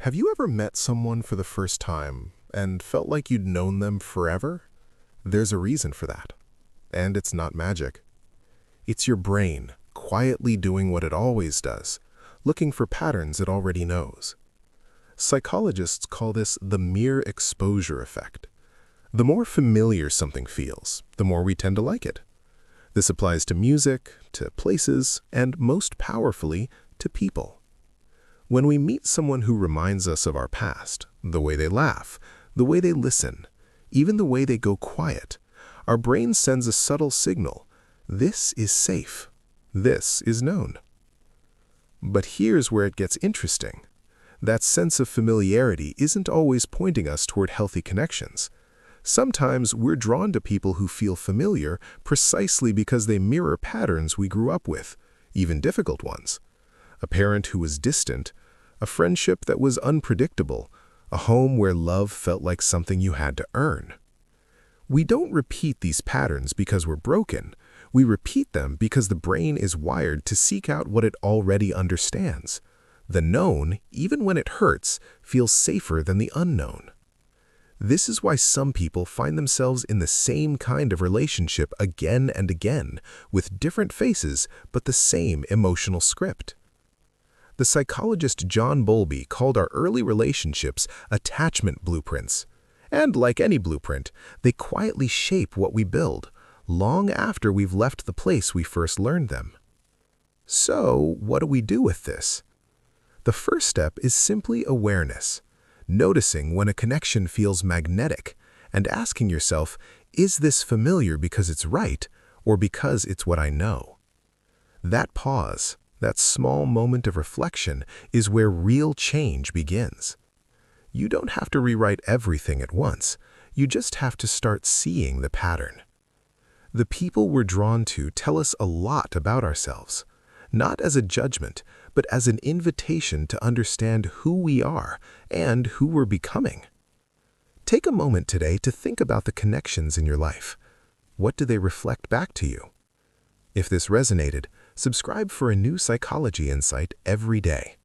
Have you ever met someone for the first time and felt like you'd known them forever? There's a reason for that. And it's not magic. It's your brain quietly doing what it always does, looking for patterns it already knows. Psychologists call this the mere exposure effect. The more familiar something feels, the more we tend to like it. This applies to music, to places, and most powerfully, to people. When we meet someone who reminds us of our past, the way they laugh, the way they listen, even the way they go quiet, our brain sends a subtle signal. This is safe. This is known. But here's where it gets interesting. That sense of familiarity isn't always pointing us toward healthy connections. Sometimes we're drawn to people who feel familiar precisely because they mirror patterns we grew up with, even difficult ones. A parent who was distant, a friendship that was unpredictable, a home where love felt like something you had to earn. We don't repeat these patterns because we're broken. We repeat them because the brain is wired to seek out what it already understands. The known, even when it hurts, feels safer than the unknown. This is why some people find themselves in the same kind of relationship again and again, with different faces but the same emotional script. The psychologist John Bowlby called our early relationships attachment blueprints. And like any blueprint, they quietly shape what we build, long after we've left the place we first learned them. So, what do we do with this? The first step is simply awareness, noticing when a connection feels magnetic, and asking yourself, is this familiar because it's right, or because it's what I know? That pause, that small moment of reflection, is where real change begins. You don't have to rewrite everything at once. You just have to start seeing the pattern. The people we're drawn to tell us a lot about ourselves, not as a judgment, but as an invitation to understand who we are and who we're becoming. Take a moment today to think about the connections in your life. What do they reflect back to you? If this resonated, subscribe for a new psychology insight every day.